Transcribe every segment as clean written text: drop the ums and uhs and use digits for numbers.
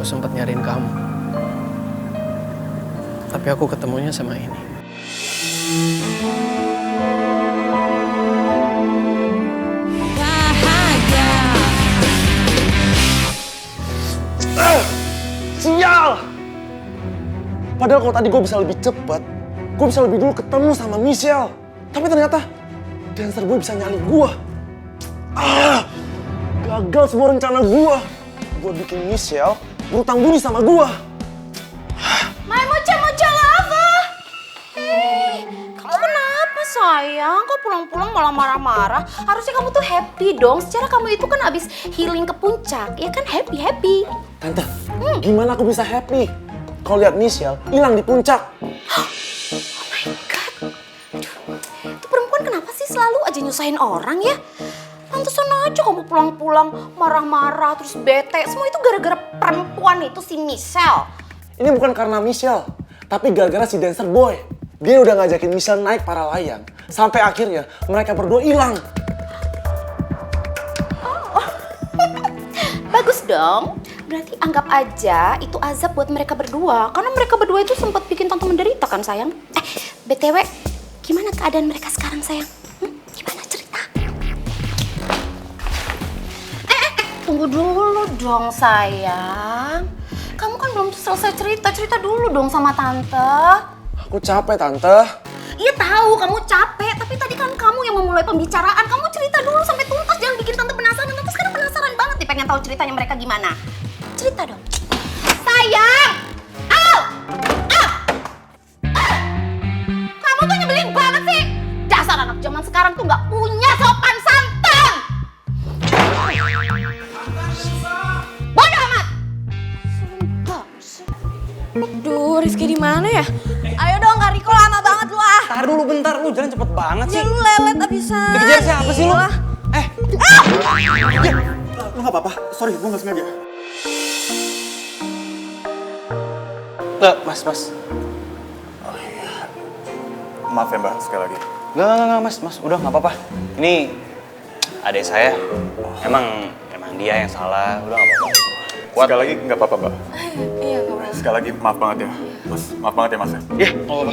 sempat nyariin kamu. Tapi aku ketemunya sama ini. Sial! Padahal kalau tadi gue bisa lebih cepat, gue bisa lebih dulu ketemu sama Michelle. Tapi ternyata dancer gue bisa nyalip gue. Gagal semua rencana gue. Gue bikin Michelle berutang budi sama gue. My mocha lava. Kamu kenapa sayang? Kok pulang-pulang malah marah-marah? Harusnya kamu tuh happy dong. Secara kamu itu kan abis healing ke puncak. Ya kan happy. Tante, gimana aku bisa happy kalau lihat Michelle hilang di puncak? Oh my god. Aduh, itu perempuan kenapa sih selalu aja nyusahin orang ya? Pantesan aja kamu pulang-pulang marah-marah terus bete. Semua itu gara-gara perempuan itu si Michelle. Ini bukan karena Michelle, tapi gara-gara si dancer boy. Dia udah ngajakin Michelle naik para layang. Sampai akhirnya mereka berdua hilang. Bagus dong. Berarti anggap aja itu azab buat mereka berdua. Karena mereka berdua itu sempat bikin tante menderita kan sayang. BTW, gimana keadaan mereka sekarang sayang? Gimana cerita? Tunggu dulu dong sayang. Kamu kan belum selesai cerita dulu dong sama tante. Aku capek, Tante. Iya tahu kamu capek, tapi tadi kan kamu yang memulai pembicaraan. Kamu cerita dulu sampai tuntas, jangan bikin tante penasaran. Tante sekarang penasaran banget nih pengen tahu ceritanya mereka gimana. Cerita dong. Sayang! Kamu tuh nyebelin banget sih. Dasar anak zaman sekarang tuh nggak punya sopan santun. Bodoh amat. Duh, Rizky di mana ya? Ayo dong, Kak Riko, lama banget lu ah. Tar dulu bentar, lu jalan cepet banget sih. Ya lu lelet abisan. Dikejar siapa sih lu? Lu gak apa-apa? Sorry, gue gak sengaja. Mas. Oh iya. Maaf ya Mbak, sekali lagi. Enggak, mas, udah gak apa-apa. Ini adik saya, emang dia yang salah, udah gak apa-apa. Sekali lagi nggak apa-apa Mbak. Iya, gak apa-apa. Sekali lagi maaf banget ya, Mas. Maaf banget ya Mas. Iya, gak apa-apa.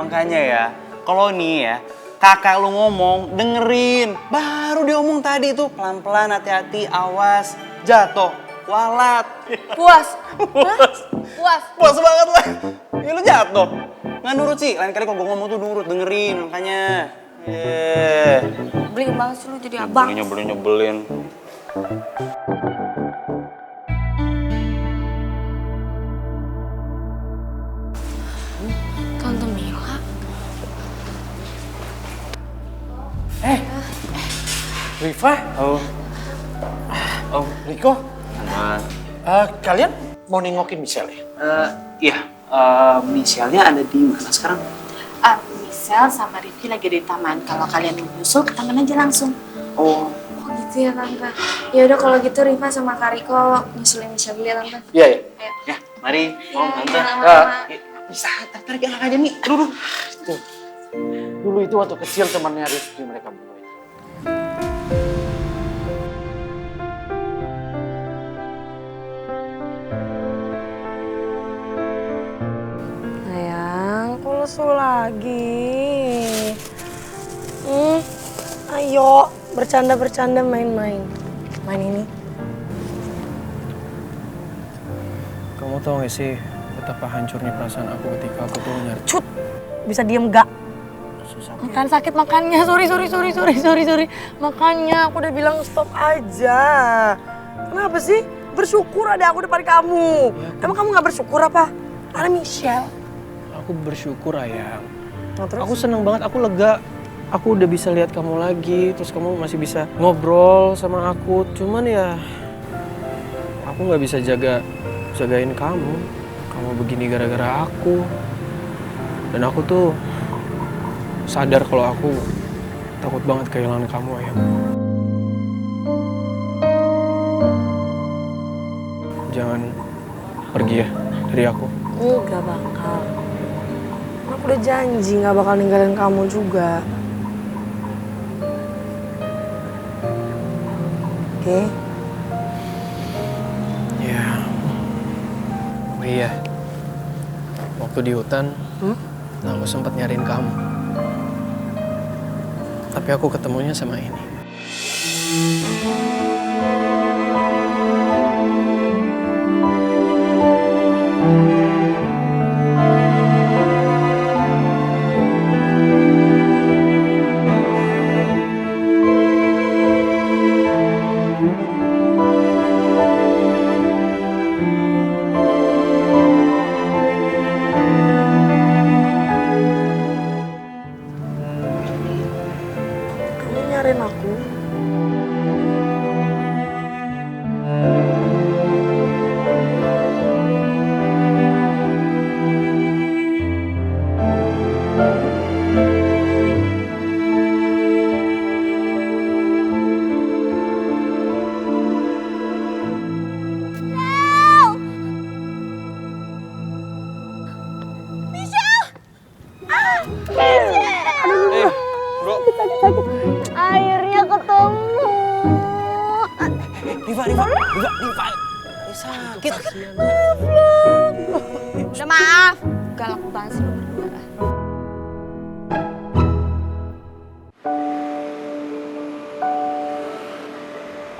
Makanya ya, kalau nih ya, kakak lu ngomong, dengerin. Baru dia ngomong tadi tuh, pelan-pelan, hati-hati, awas, jatuh, walat. Puas? Hah? Puas? Puas banget lah. Ya lu jatuh. Nggak nurut sih, lain kali kalau gue ngomong tuh nurut, dengerin, makanya. Beli banget sih lu jadi abang. Nyebelin. Tante Mila. Rifa? Oh, Riko? Aman. Kalian mau nengokin Michelle ya? Iya, Michelle-nya ada di mana sekarang? Michelle sama Rifki lagi di taman. Kalau kalian mau nyusul ke taman aja langsung. Oh, Oh gitu ya Tante. Ya udah kalau gitu Rifa sama Kak Riko nyusulin Michelle dulu ya Tante. Iya. ya, mari, Om, Tante. Bisa, tarik aja nih, duduk. Dulu itu waktu kecil temannya Rifki mereka berdua. Sayang, kok lesu lagi? Ayo, bercanda-bercanda main-main. Main ini. Kamu tau gak sih betapa hancurnya perasaan aku ketika aku tuh nyari Cut, bisa diem gak? susah. Makan sakit makannya, sorry. Makanya aku udah bilang stop aja. Kenapa sih? Bersyukur ada aku depan kamu. Emang kamu gak bersyukur apa? Ada Michelle. Aku bersyukur ayang. Nah, terus? Aku seneng banget, aku lega. Aku udah bisa lihat kamu lagi, terus kamu masih bisa ngobrol sama aku. Cuman ya, aku nggak bisa jagain kamu. Kamu begini gara-gara aku. Dan aku tuh sadar kalau aku takut banget kehilangan kamu, ayang. Jangan pergi ya dari aku. Enggak bakal. Aku udah janji gak bakal ninggalin kamu juga. Oke. Ya. Oh iya. Waktu di hutan, aku sempat nyariin kamu. Tapi aku ketemunya sama ini. Kamu nyariin aku? Bro. Akhirnya ketemu. Riva. Ini sakit. Udah maaf. Galak banget sih lu berdua.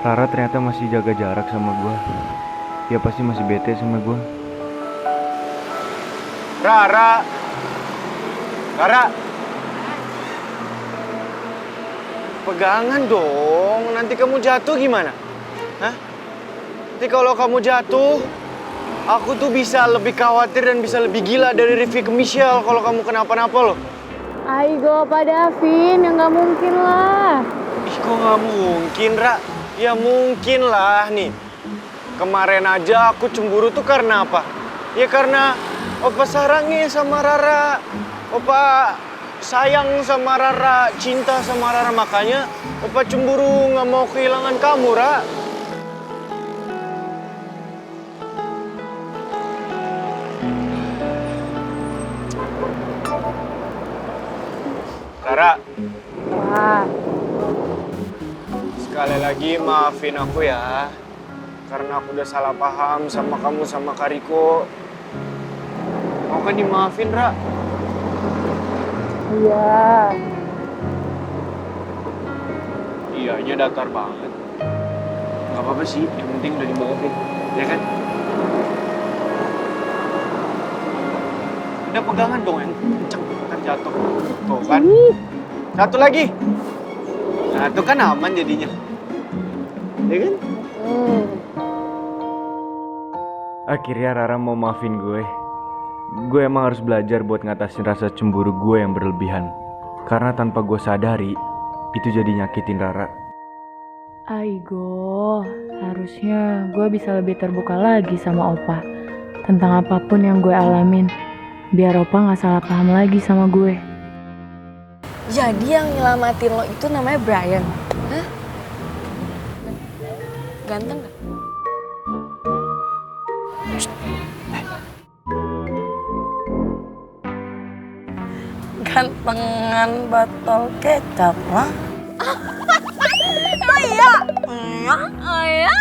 Rara ternyata masih jaga jarak sama gue. Dia pasti masih bete sama gue. Rara! Pegangan dong, nanti kamu jatuh gimana? Hah? Nanti kalau kamu jatuh, aku tuh bisa lebih khawatir dan bisa lebih gila dari Rifki ke Michelle kalau kamu kenapa-napa loh. Aigo Pak Davin, ya nggak mungkin lah. Ih, kok nggak mungkin, Ra? Ya mungkin lah nih. Kemarin aja aku cemburu tuh karena apa? Ya karena Opa sarangnya sama Rara. Opa sayang sama Rara, cinta sama Rara. Makanya Opa cemburu, nggak mau kehilangan kamu, Ra. Rara. Wah, Sekali lagi maafin aku ya. Karena aku udah salah paham sama kamu sama Kariko. Mau kan dimaafin, Ra? iya. Iya aja datar banget. Gak apa-apa sih, yang penting udah dimaafin. Ya kan? Udah pegangan dong yang kenceng, ntar jatuh. Tuh kan? Satu lagi. Nah, itu kan aman jadinya. Ya kan? Akhirnya Rara mau maafin gue. Gue emang harus belajar buat ngatasin rasa cemburu gue yang berlebihan. Karena tanpa gue sadari, itu jadi nyakitin Rara. Aigo, harusnya gue bisa lebih terbuka lagi sama Opa. Tentang apapun yang gue alamin. Biar Opa gak salah paham lagi sama gue. Jadi yang nyelamatin lo itu namanya Brian? Hah? Ganteng gak? Gantengan botol kecap lah. Oh iya? Iya? Oh iya?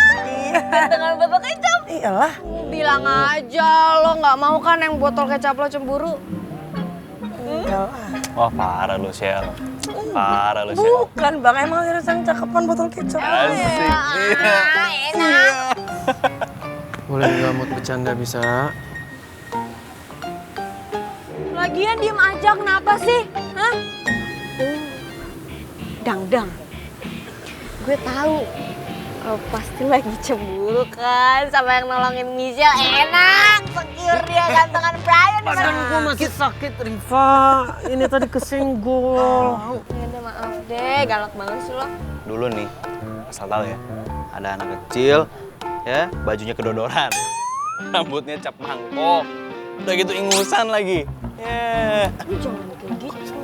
Gantengan botol kecap? Iyalah. Bilang aja lo gak mau kan yang botol kecap lo cemburu? Iyalah. Wah, parah lu, Shell. Parah lu, Shell. Bukan bang, emang irisan cakepan botol kecap. Asik. Enak. Boleh nggak mood bercanda bisa? Lagian diem aja kenapa sih? Hah? Dang. Gue tahu lo pasti lagi cemburu kan sama yang nolongin Michelle. Enak, secure dia gantengan Brian. Badan gue masih sakit, Riva. Ini tadi kesenggol. Ya udah maaf deh, galak banget sih lo. Dulu nih, asal tahu ya, ada anak kecil, ya, bajunya kedodoran, rambutnya cap mangkok, udah gitu ingusan lagi. Lu jangan kayak gitu.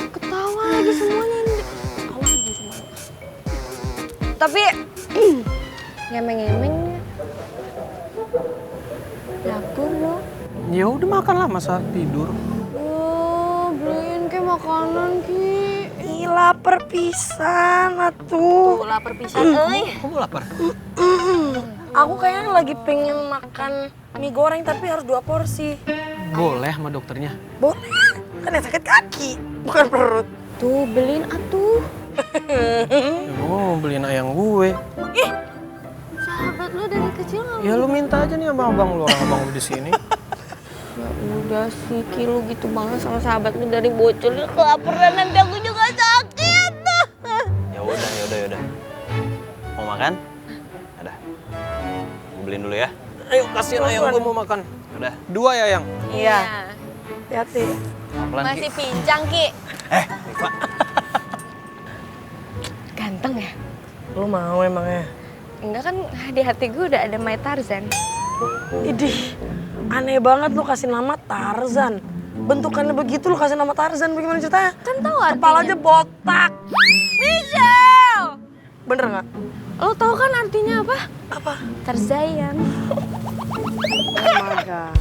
Ketawa lagi semuanya ini. Salah di rumah. Tapi ngemeng-ngemeng dapur lo. Ya udah makan lah masa tidur. Oh, beliin ke makanan ki. Ih lapar pisan atuh. Lapar pisan euy. Kamu lapar? Aku kayaknya lagi pengen makan mie goreng tapi harus 2 porsi. Boleh sama dokternya. Boleh, kan yang sakit kaki, bukan perut. Tuh beliin atuh. Ya, gue mau beliin ayam gue. Sahabat lu dari kecil nggak? Ya lu minta aja nih sama abang lu, orang abang lu di sini. Ya udah sih, Ki, lu gitu banget sama sahabat lu dari bocil. Kelaparan nanti aku juga sakit. Ya udah. Mau makan? Ada. Gue beliin dulu ya. Ayo kasihin ayam gue mau makan. Udah. 2 ya yang. Iya, hati-hati. Pelan-pelan, Ki. Masih pincang, Ki. Riva. Ganteng ya? Lu mau emangnya? Enggak kan, di hati gue udah ada My Tarzan. Idih, aneh banget lu kasih nama Tarzan. Bentukannya begitu lu kasih nama Tarzan, bagaimana ceritanya? Kan tahu artinya. Kepalanya botak. Michelle! Bener nggak? Lo tau kan artinya apa? Apa? Tarzan. Oh my God.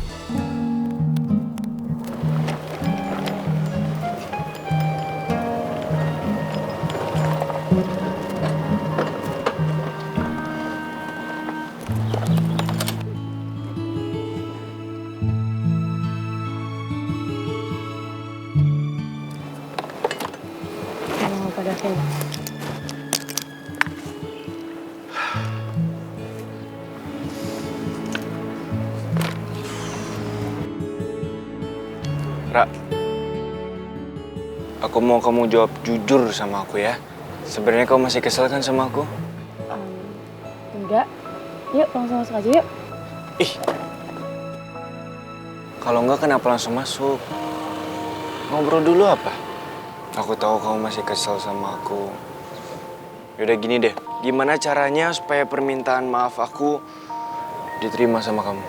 Sama Opa Davin. Ra, aku mau kamu jawab jujur sama aku ya. Sebenarnya kamu masih kesel kan sama aku? Enggak. Yuk langsung masuk aja yuk. Ih, kalau enggak kenapa langsung masuk? Ngobrol dulu apa? Aku tahu kamu masih kesel sama aku. Yaudah gini deh, gimana caranya supaya permintaan maaf aku diterima sama kamu?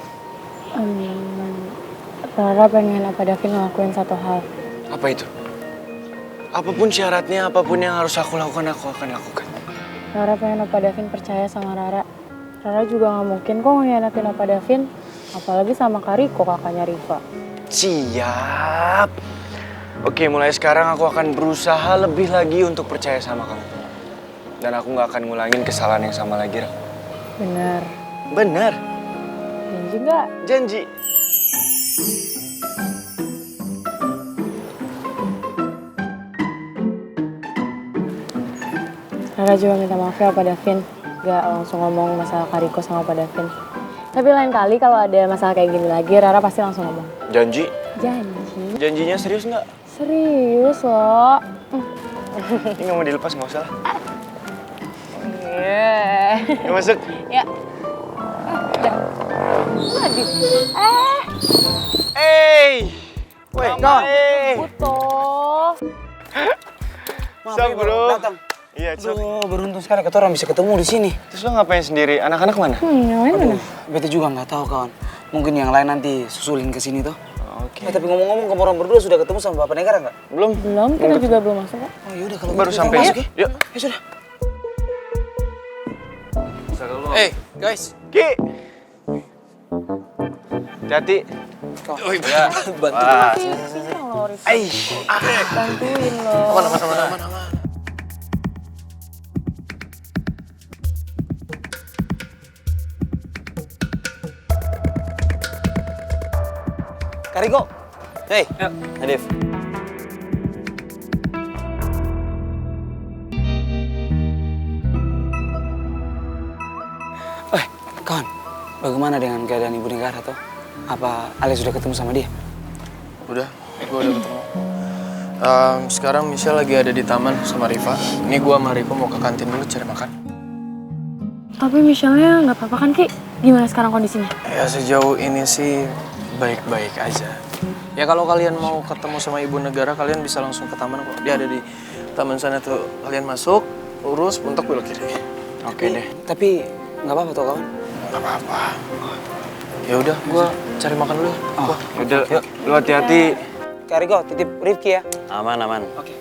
Rara pengen Opa Davin ngelakuin satu hal. Apa itu? Apapun syaratnya, apapun yang harus aku lakukan, aku akan lakukan. Rara pengen Opa Davin percaya sama Rara. Rara juga gak mungkin kok ngianatin Opa Davin. Apalagi sama Kariko, kakaknya Riva. Siap. Oke, mulai sekarang aku akan berusaha lebih lagi untuk percaya sama kamu. Dan aku gak akan ngulangin kesalahan yang sama lagi, Ra. Bener. Bener. Janji gak? Janji. Rara juga minta maaf ya Opa Davin. Gak langsung ngomong masalah Kariko sama Opa Davin. Tapi lain kali kalau ada masalah kayak gini lagi, Rara pasti langsung ngomong. Janji? Janji. Janjinya serius nggak? Serius loh. Ini nggak mau dilepas, nggak usah lah. Iya. Ya masuk. Ya. Waduh. Woi, Butuh. Sup, bro. Datang. Iya, Cok. Aduh, beruntung sekali kita orang bisa ketemu di sini. Terus lo ngapain sendiri? Anak-anak mana? Yang lain mana? Beta juga nggak tahu kawan. Mungkin yang lain nanti susulin ke sini tuh. Oke. Tapi ngomong-ngomong, kamu orang berdua sudah ketemu sama Bapak Negara nggak? Belum? Belum, kita juga belum masuk kok. Oh yaudah kalau Baru gitu sampai. kita masuk ya. Yuk. Ya sudah. Guys. Ki. Hati-hati. Oh iya. Bantu. Bantuin loh. Aman. Kariko. Hei, Nadif. Kawan, bagaimana dengan keadaan Ibu Negara toh? Apa Ale sudah ketemu sama dia? Udah, gue udah ketemu. Sekarang Michelle lagi ada di taman sama Riva. Ini gue sama Riva mau ke kantin dulu cari makan. Tapi Michelle-nya nggak apa-apa kan, Ki? Gimana sekarang kondisinya? Ya sejauh ini sih baik-baik aja. Ya kalau kalian mau ketemu sama Ibu Negara, kalian bisa langsung ke taman kok. Dia ada di taman sana tuh. Kalian masuk, lurus, mentok belok kiri. Oke deh. Tapi nggak apa-apa toh kawan? Gak apa-apa. Ya udah, gue cari makan dulu. Udah, lu hati-hati. Kariko, titip Rifki ya. Aman. Oke.